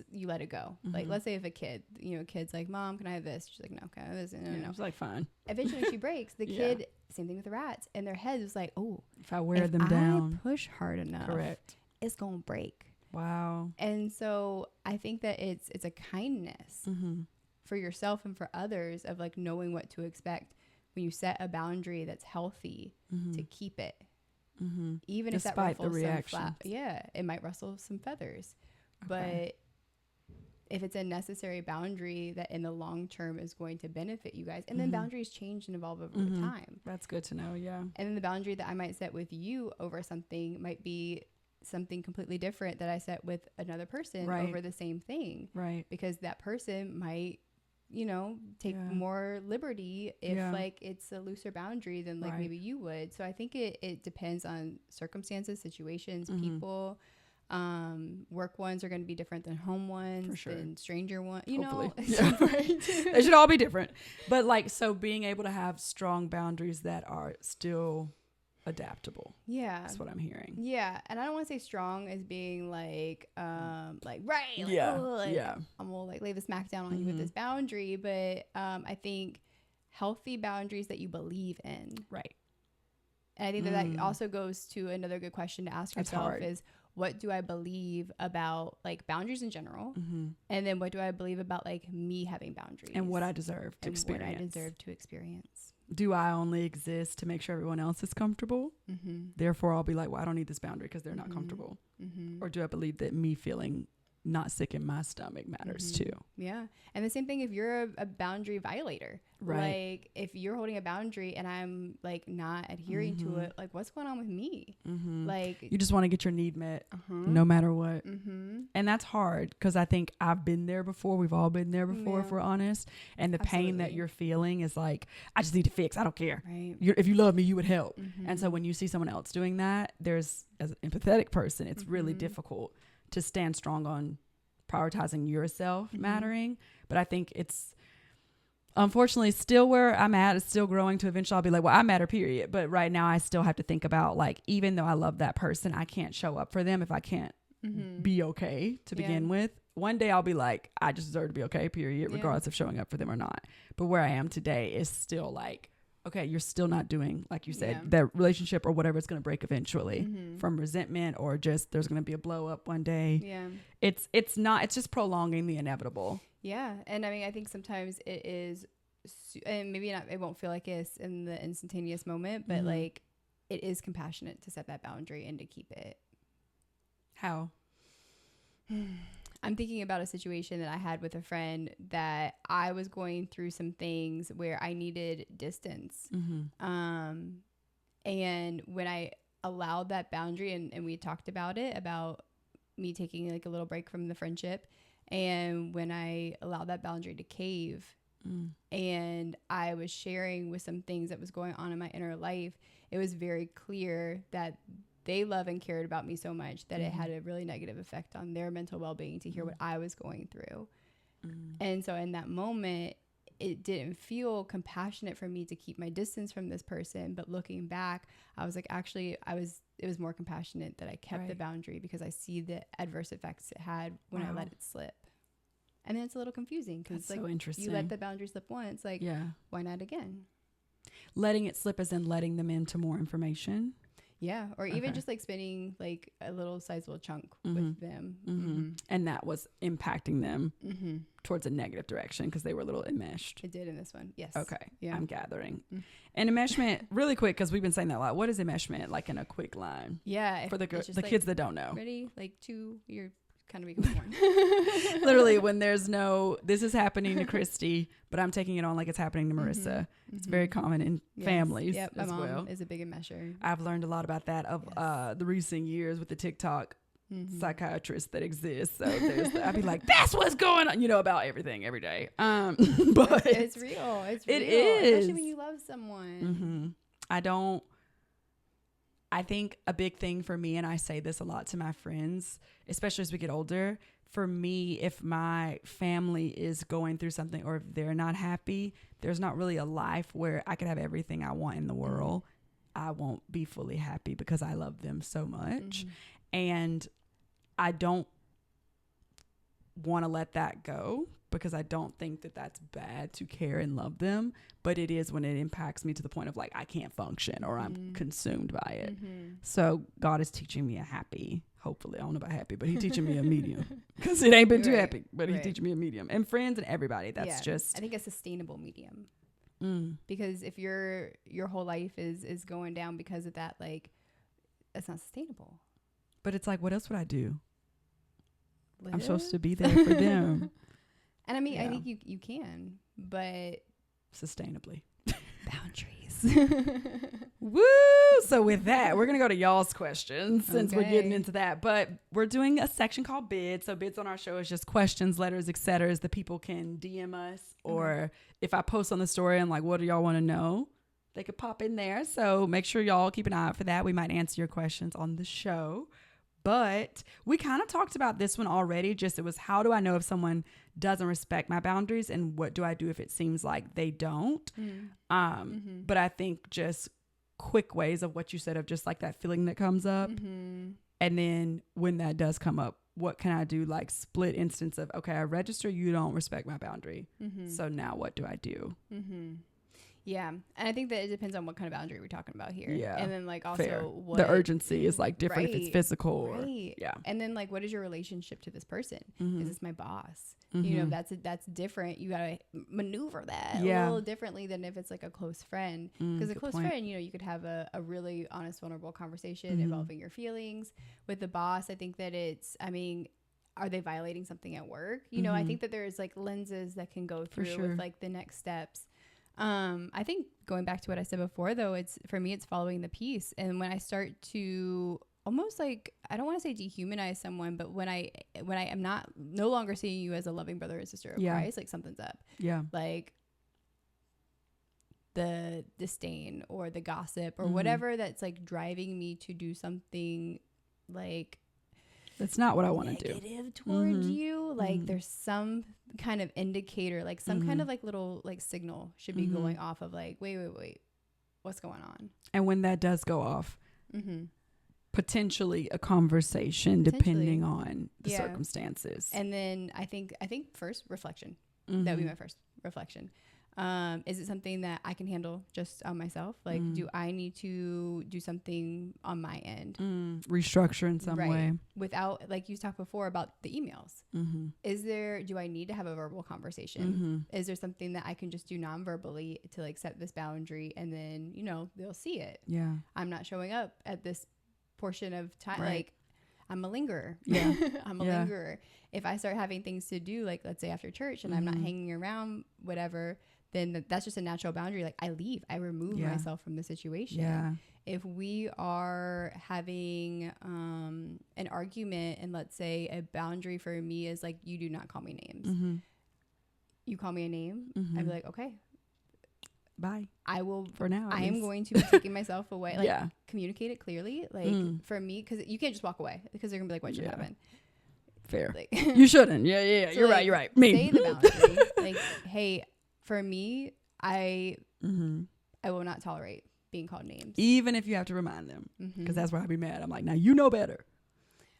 you let it go. Like, let's say if a kid, you know, kid's like, Mom, can I have this? She's like, no, can I have this? No. It's like, fine. Eventually she breaks. The kid, same thing with the rats. And their head was like, oh, if I wear them down, I push hard enough, correct, it's going to break. Wow. And so I think that it's a kindness for yourself and for others of like knowing what to expect when you set a boundary that's healthy to keep it. Even if that ruffles some it might rustle some feathers. But if it's a necessary boundary that in the long term is going to benefit you guys, and then boundaries change and evolve over time. That's good to know. Yeah. And then the boundary that I might set with you over something might be something completely different that I set with another person over the same thing. Right. Because that person might, you know, take more liberty if like it's a looser boundary than like maybe you would. So I think it depends on circumstances, situations, people. Work ones are going to be different than home ones, than stranger ones, you know. They should all be different. But like, so being able to have strong boundaries that are still adaptable. Yeah. That's what I'm hearing. Yeah. And I don't want to say strong as being like I'm gonna like lay the smack down on you with this boundary. But I think healthy boundaries that you believe in. Right. And I think that also goes to another good question to ask yourself is, what do I believe about like boundaries in general? And then what do I believe about like me having boundaries? And what I deserve to experience. Do I only exist to make sure everyone else is comfortable? Therefore, I'll be like, well, I don't need this boundary because they're not comfortable. Or do I believe that me feeling not sick in my stomach matters too? Yeah. And the same thing if you're a boundary violator. Right. Like if you're holding a boundary and I'm like not adhering to it, like what's going on with me? Like you just want to get your need met no matter what. And that's hard because I think I've been there before. We've all been there before if we're honest. And the pain that you're feeling is like, I just need to fix. I don't care. Right. If you love me, you would help. And so when you see someone else doing that, there's, as an empathetic person, it's really difficult to stand strong on prioritizing yourself mattering. But I think it's unfortunately still where I'm at. It's still growing to eventually I'll be like, well, I matter, period. But right now I still have to think about like, even though I love that person, I can't show up for them if I can't be okay to begin with. One day I'll be like, I just deserve to be okay, period, regardless of showing up for them or not. But where I am today is still like, okay, you're still not doing, like you said, that relationship or whatever is going to break eventually from resentment or just there's going to be a blow up one day. Yeah. It's just prolonging the inevitable. Yeah. And I mean, I think sometimes it is, and maybe not, it won't feel like it's in the instantaneous moment, but like it is compassionate to set that boundary and to keep it. How? I'm thinking about a situation that I had with a friend that I was going through some things where I needed distance. And when I allowed that boundary and we talked about it, about me taking like a little break from the friendship. And when I allowed that boundary to cave and I was sharing with some things that was going on in my inner life, it was very clear that they love and cared about me so much that it had a really negative effect on their mental well-being to hear what I was going through. And so in that moment, it didn't feel compassionate for me to keep my distance from this person. But looking back, I was like, actually, it was more compassionate that I kept the boundary because I see the adverse effects it had when I let it slip. And then it's a little confusing because like, so interesting. You let the boundary slip once, like, why not again? Letting it slip as in letting them into more information. Yeah. Or even just like spending like a little sizable chunk with them. And that was impacting them towards a negative direction because they were a little enmeshed. It did in this one. Yes. Okay. Yeah. I'm gathering. And enmeshment, really quick, because we've been saying that a lot. What is enmeshment? Like in a quick line. Yeah. For the like, kids that don't know. Ready? Like you're kind of becoming one. Literally when there's no, this is happening to Kristy, but I'm taking it on like it's happening to Marissa. It's very common in families my as mom well. Is a big enmesher. I've learned a lot about that of the recent years with the TikTok psychiatrists that exist. So I'd be like, that's what's going on, about everything every day. But it's real. It's real. It is. Especially when you love someone. I think a big thing for me, and I say this a lot to my friends, especially as we get older, for me, if my family is going through something or if they're not happy, there's not really a life where I could have everything I want in the world. I won't be fully happy because I love them so much. And I don't want to let that go because I don't think that that's bad to care and love them, but it is when it impacts me to the point of like I can't function or I'm consumed by it. So God is teaching me a happy, hopefully, I don't know about happy, but He's teaching me a medium because it ain't been too happy, but He's teaching me a medium. And friends and everybody, that's just, I think a sustainable medium. Because if your whole life is going down because of that, like it's not sustainable. But it's like, what else would I do? I'm supposed to be there for them. And I mean, I think you can, but sustainably. Boundaries. Woo! So with that, we're going to go to y'all's questions since we're getting into that. But we're doing a section called bids. So bids on our show is just questions, letters, etc. The people can DM us, or if I post on the story and like, what do y'all want to know? They could pop in there. So make sure y'all keep an eye out for that. We might answer your questions on the show. But we kind of talked about this one already. Just it was, how do I know if someone doesn't respect my boundaries, and what do I do if it seems like they don't? But I think just quick ways of what you said of just like that feeling that comes up. And then when that does come up, what can I do? Like split instance of, okay, I register you don't respect my boundary. So now what do I do? Yeah. And I think that it depends on what kind of boundary we're talking about here. Yeah. And then like also what the urgency is like different if it's physical or And then like, what is your relationship to this person? Is this my boss? You know, that's different. You gotta maneuver that a little differently than if it's like a close friend. Because a close friend, you know, you could have a really honest, vulnerable conversation involving your feelings. With the boss, I think that it's, I mean, are they violating something at work? You know, I think that there's like lenses that can go through with like the next steps. I think going back to what I said before, though, it's for me, it's following the peace. And when I start to almost like, I don't want to say dehumanize someone, but when I am no longer seeing you as a loving brother and sister of Christ, like something's up. Like the disdain or the gossip or whatever that's like driving me to do something like that's not what I want to do. Negative towards you. Like there's some kind of indicator, like some kind of like little like signal should be going off of like, wait, what's going on? And when that does go off, potentially a conversation depending on the circumstances. And then I think first reflection. That would be my first reflection. Is it something that I can handle just on myself? Like, do I need to do something on my end? Restructure in some way. Without, like you talked before about the emails. Do I need to have a verbal conversation? Is there something that I can just do non-verbally to like set this boundary, and then, you know, they'll see it. I'm not showing up at this portion of time. Like, I'm a lingerer. I'm a lingerer. If I start having things to do, like let's say after church and I'm not hanging around, whatever, then that's just a natural boundary. Like I leave, I remove myself from the situation. If we are having an argument, and let's say a boundary for me is like, you do not call me names. You call me a name, I'd be like, okay, bye. I will, for now. I am going to be taking myself away. Like communicate it clearly. Like for me, because you can't just walk away because they're gonna be like, what should happen? Fair. Like, you shouldn't. So you're like, you're right. Me. Say the boundary. Like, hey, for me, I will not tolerate being called names. Even if you have to remind them. Because that's where I'd be mad. I'm like, now you know better.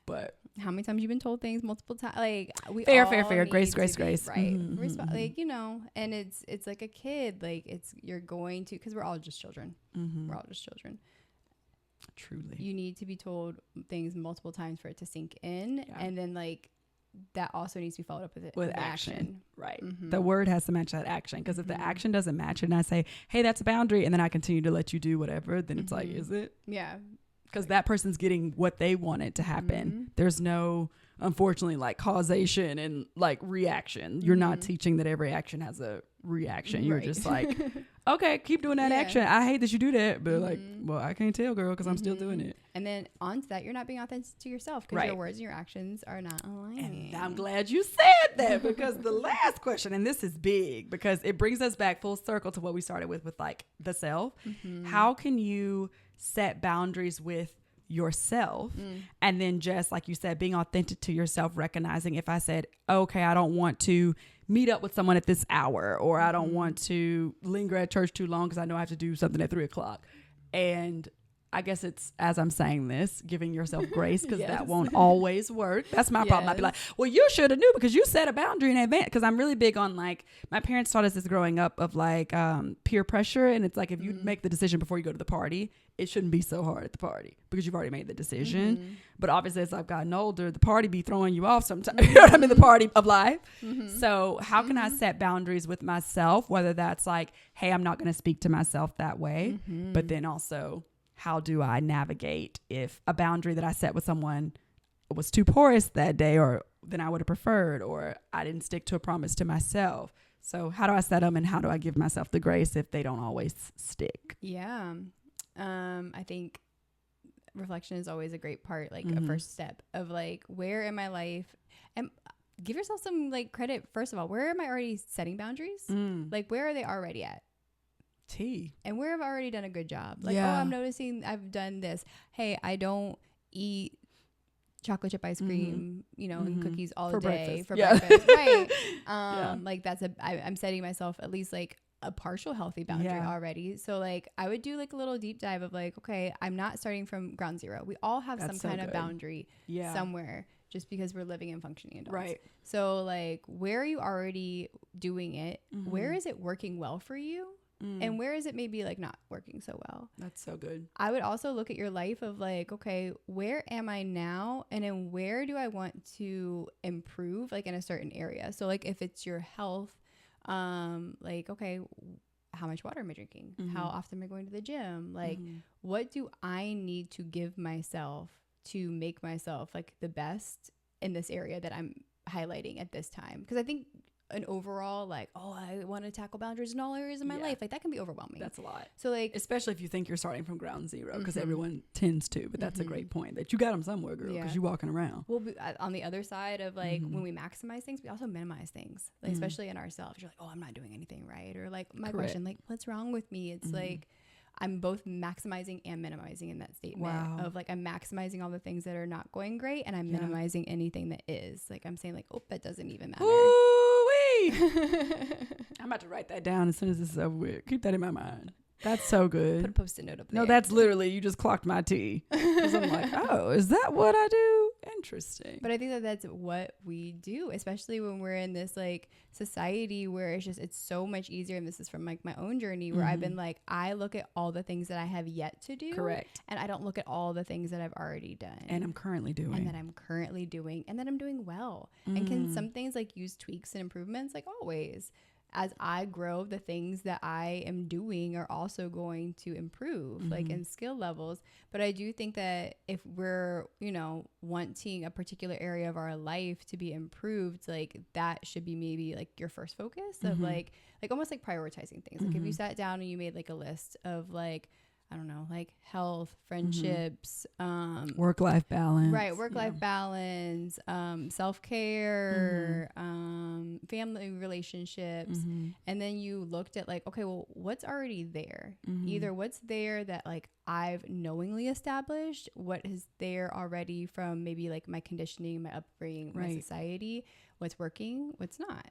But how many times you've been told things multiple times? Like we fair. Grace. Right. Like, you know, and it's like a kid. Like you're going to, because we're all just children. We're all just children. Truly. You need to be told things multiple times for it to sink in. And then like that also needs to be followed up with action. Right. The word has to match that action. Because if the action doesn't match it and I say, hey, that's a boundary, and then I continue to let you do whatever, then it's like, is it? Yeah. Because that person's getting what they wanted to happen. There's no, unfortunately, like causation and like reaction. You're not teaching that every action has a reaction. You're just like, okay, keep doing that action. I hate that you do that, but like, well, I can't tell, girl, because I'm still doing it. And then on to that, you're not being authentic to yourself because your words and your actions are not aligning. And I'm glad you said that, because the last question, and this is big because it brings us back full circle to what we started with like the self. How can you set boundaries with yourself, and then just like you said, being authentic to yourself, recognizing if I said, okay, I don't want to meet up with someone at this hour, or I don't want to linger at church too long because I know I have to do something at 3:00. And I guess it's, as I'm saying this, giving yourself grace, because that won't always work. That's my problem. I'd be like, well, you should have knew because you set a boundary in advance. Because I'm really big on, like, my parents taught us this growing up of like peer pressure. And it's like, if you make the decision before you go to the party, it shouldn't be so hard at the party because you've already made the decision. But obviously, as I've gotten older, the party be throwing you off sometimes. You know what I mean? The party of life. So how can I set boundaries with myself? Whether that's like, hey, I'm not going to speak to myself that way. But then also, how do I navigate if a boundary that I set with someone was too porous that day, or than I would have preferred, or I didn't stick to a promise to myself? So how do I set them, and how do I give myself the grace if they don't always stick? Yeah. I think reflection is always a great part, like a first step of like, where in my life, and give yourself some like credit. First of all, where am I already setting boundaries? Like, where are they already at? And where have I already done a good job? Like, oh, I'm noticing I've done this. Hey, I don't eat chocolate chip ice cream, you know, and cookies all for day breakfast. for breakfast. Right. Like that's I'm setting myself at least like a partial healthy boundary already. So like I would do like a little deep dive of like, okay, I'm not starting from ground zero. We all have some kind of boundary somewhere, just because we're living and functioning adults. Right. So like, where are you already doing it? Where is it working well for you? And where is it maybe like not working so well? That's so good. I would also look at your life of like, okay, where am I now? And then where do I want to improve, like in a certain area? So like if it's your health, like, okay, how much water am I drinking? How often am I going to the gym? Like, what do I need to give myself to make myself like the best in this area that I'm highlighting at this time? Because I think an overall like, oh, I want to tackle boundaries in all areas of my life, like that can be overwhelming. That's a lot. So like, especially if you think you're starting from ground zero, because everyone tends to, but that's a great point that you got them somewhere, girl, because you're walking around. Well, on the other side of like, when we maximize things, we also minimize things, like especially in ourselves. You're like, oh, I'm not doing anything right, or like my question, like, what's wrong with me? It's like, I'm both maximizing and minimizing in that statement of like, I'm maximizing all the things that are not going great, and I'm minimizing anything that is. Like, I'm saying like, oh, that doesn't even matter. I'm about to write that down as soon as this is over with. Keep that in my mind. That's so good. Put a post-it note up there. No, that's literally, you just clocked my tea. Because I'm like, oh, is that what I do? Interesting. But I think that that's what we do, especially when we're in this like society where it's so much easier. And this is from like my own journey where I've been like, I look at all the things that I have yet to do. Correct. And I don't look at all the things that I've already done. And I'm currently doing. And that I'm currently doing. And that I'm doing well. And can some things like use tweaks and improvements? Like always. As I grow, the things that I am doing are also going to improve, like in skill levels. But I do think that if we're, you know, wanting a particular area of our life to be improved, like that should be maybe like your first focus of like almost like prioritizing things. Like if you sat down and you made like a list of like, I don't know, like health, friendships, work-life balance. Right. Work-life balance, self-care, family relationships. And then you looked at like, okay, well, what's already there? Either what's there that like I've knowingly established, what is there already from maybe like my conditioning, my upbringing, my society, what's working, what's not.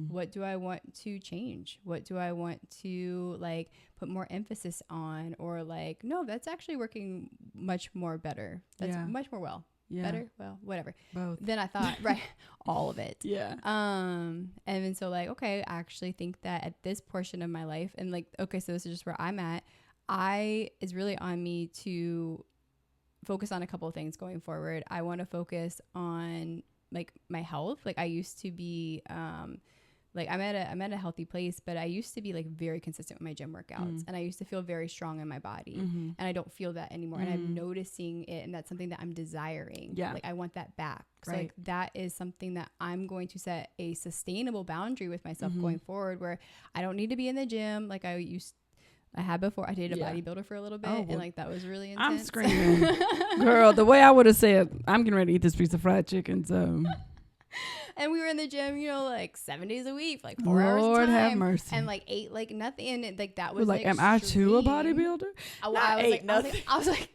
What do I want to change? What do I want to like put more emphasis on? Or like, no, that's actually working much more better. That's much more better, well, whatever. Both. Than I thought, right? All of it. And then so like, okay, I actually think that at this portion of my life, and like, okay, so this is just where I'm at. It's really on me to focus on a couple of things going forward. I want to focus on like my health. Like I used to be like I'm at a healthy place, but I used to be like very consistent with my gym workouts and I used to feel very strong in my body and I don't feel that anymore. And I'm noticing it, and that's something that I'm desiring. Like I want that back. So like that is something that I'm going to set a sustainable boundary with myself going forward, where I don't need to be in the gym like I had before. I dated a bodybuilder for a little bit, and like that was really intense. I'm screaming, girl. The way I would have said, "I'm getting ready to eat this piece of fried chicken," so And we were in the gym, you know, like 7 days a week, like 4 hours a Lord time, have mercy. and like ate like nothing, and it, like that We're was like, am I too a bodybuilder? I Not was ate like, nothing. I was like,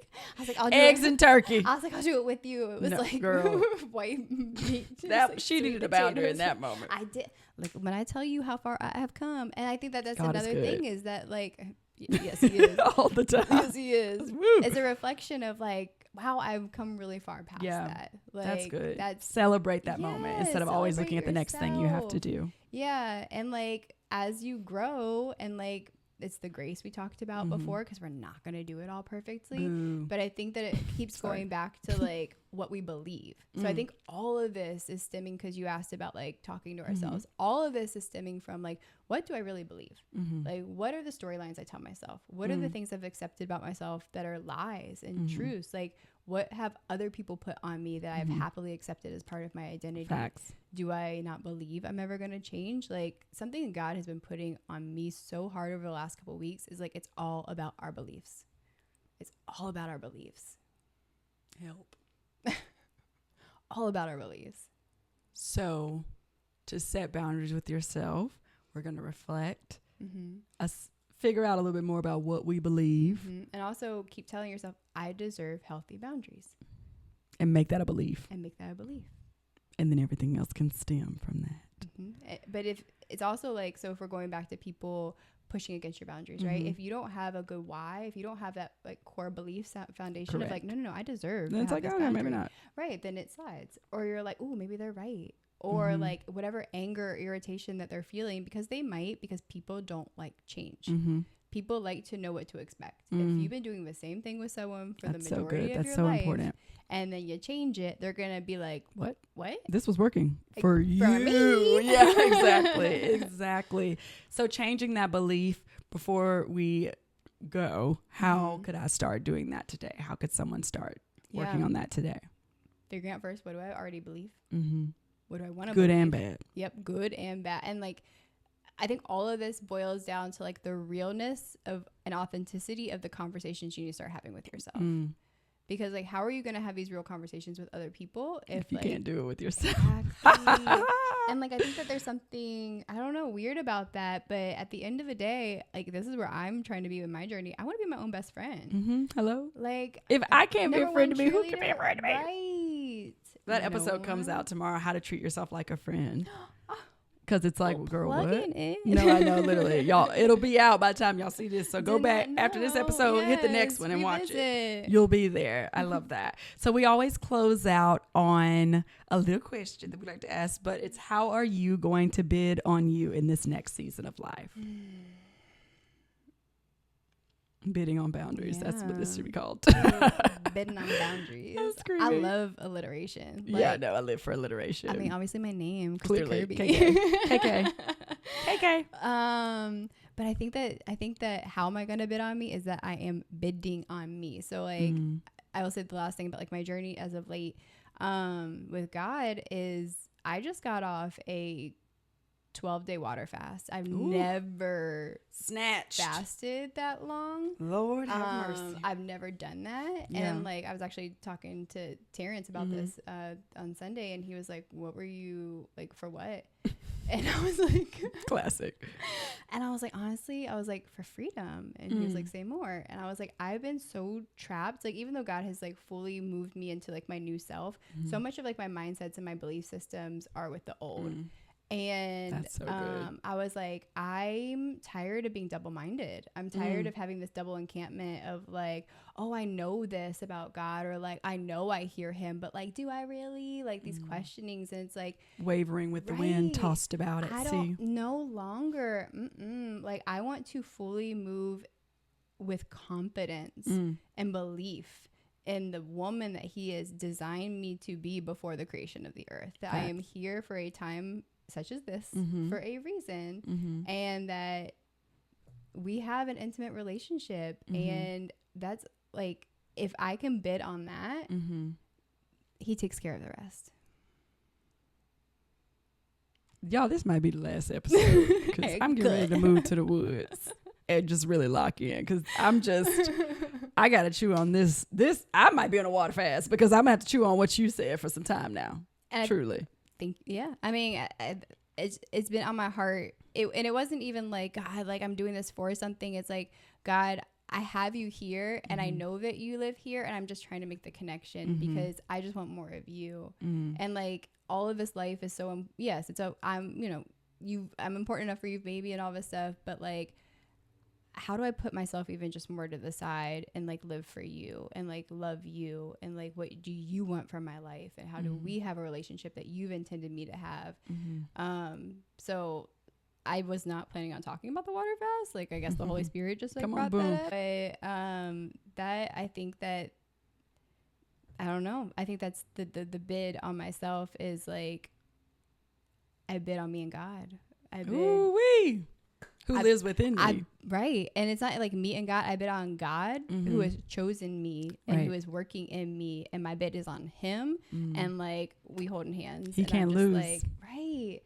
I'll do Eggs it. and turkey. I was like, I'll do it with you. It was No, like girl. white meat. That like she sweet needed a boundary in potatoes. that moment. I did. Like when I tell you how far I have come, and I think that that's God is another good. thing is that like, yes, he is. All the time. Yes, he is. Woo. It's a reflection of like, wow, I've come really far past that. Like, That's good. That's Celebrate that moment instead of always looking at the next thing you have to yourself. do. Yeah, and like as you grow, and like it's the grace we talked about before, because we're not gonna do it all perfectly. Boo. But I think that it keeps going back to like what we believe. So I think all of this is stemming, because you asked about like talking to ourselves. All of this is stemming from like, what do I really believe? Like, what are the storylines I tell myself? What are the things I've accepted about myself that are lies and truths? Like, what have other people put on me that I've happily accepted as part of my identity? Facts. Do I not believe I'm ever going to change? Like, something that God has been putting on me so hard over the last couple of weeks is like, it's all about our beliefs. It's all about our beliefs. Help. All about our beliefs. So, to set boundaries with yourself, we're going to reflect, figure out a little bit more about what we believe, and also keep telling yourself, I deserve healthy boundaries. and make that a belief. And make that a belief. And then everything else can stem from that. But if it's also like, so if we're going back to people pushing against your boundaries, right? If you don't have a good why, if you don't have that like core belief foundation Correct. of like, no, I deserve. Then it's like, this oh, no, maybe boundary. not. Right. Then it slides. Or you're like, oh, maybe they're right. Or like whatever anger or irritation that they're feeling, because people don't like change. People like to know what to expect. If you've been doing the same thing with someone for That's the majority of That's your so life, important. and then you change it, they're going to be like, What? This was working Like, for for you. me. Yeah, exactly. So changing that belief before we go, how could I start doing that today? How could someone start working on that today? Figuring out first, what do I already believe? What do I want to Good believe? and bad. Yep, good and bad. And like, I think all of this boils down to like the realness of and authenticity of the conversations you need to start having with yourself. Because like, how are you going to have these real conversations with other people if you like, can't do it with yourself? Exactly. And like, I think that there's something, I don't know, weird about that. But at the end of the day, like, this is where I'm trying to be with my journey. I want to be my own best friend. Hello? Like, If I can't be a number friend one to me, who can be a cheerleader, friend to me? Right. That You episode know comes what? out tomorrow, how to treat yourself like a friend. Because it's like, girl, what? Plugging in. No, I know, literally. Y'all, it'll be out by the time y'all see this. So go Did back not after this know. episode, hit the next Yes, one and watch it. revisit. You'll be there. I love that. So we always close out on a little question that we like to ask, but it's, how are you going to bid on you in this next season of life? Bidding on boundaries. That's what this should be called. Bidding on boundaries. I'm I screaming. love alliteration. Yeah, no, I live for alliteration. I mean, obviously my name, Kristy Clearly. Kirby. KK. But I think that how am I going to bid on me is that I am bidding on me. So like, I will say the last thing about like my journey as of late, with God is I just got off a 12-day water fast. I've never fasted that long. Lord have mercy. I've never done that. Yeah. And like, I was actually talking to Terrence about this on Sunday, and he was like, what were you like, for what? And I was like, Classic. and I was like, honestly, I was like, for freedom. And he was like, say more. And I was like, I've been so trapped. Like, even though God has like fully moved me into like my new self, so much of like my mindsets and my belief systems are with the old. And That's so good. I was like, I'm tired of being double-minded. I'm tired of having this double encampment of like, oh, I know this about God, or like, I know I hear him, but like, do I really? Like these questionings. And it's like Wavering with the wind, tossed about at I sea. don't no longer. Like, I want to fully move with confidence and belief in the woman that he has designed me to be before the creation of the earth. That I am here for a time such as this for a reason, and that we have an intimate relationship, and that's like, if I can bid on that, he takes care of the rest. Y'all, this might be the last episode because I'm getting ready to move to the woods and just really lock in, because I got to chew on this. I might be on a water fast because I'm going to have to chew on what you said for some time now. And truly. I mean, it's been on my heart. And it wasn't even like, God, like I'm doing this for something. It's like, God, I have you here and I know that you live here and I'm just trying to make the connection because I just want more of you. And like all of this life is so, I'm important enough for you, baby, and all this stuff. But like, how do I put myself even just more to the side and like live for you and like love you and like what do you want from my life and how do we have a relationship that you've intended me to have? So I was not planning on talking about the water fast. Like I guess the Holy Spirit just like brought that up. But, that I think that I don't know. I think that's the bid on myself is like I bid on me and God. I bid. Who lives within me. Right. And it's not like me and God. I bid on God who has chosen me and who is working in me. And my bid is on him. And like we holding hands. He can't lose. Like, right.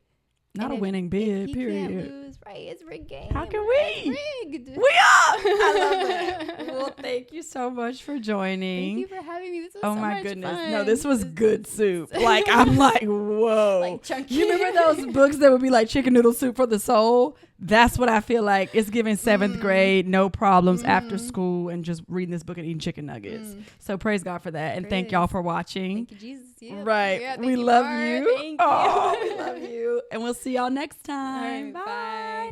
Not a winning bid, period. Can't lose, right? It's rigged game. How can we? It's rigged. We are. I love it. Well, thank you so much for joining. Thank you for having me. This was oh so my much goodness. fun. No, this was good soup. Like I'm like, whoa. Like chunky. You remember those books that would be like chicken noodle soup for the soul? That's what I feel like. It's giving 7th grade, no problems after school and just reading this book and eating chicken nuggets. So praise God for that. And thank y'all for watching. Thank you, Jesus. Yeah. Right. Yeah, we love Barb. you. Thank Oh, you. we love you. And we'll see y'all next time. All right, bye.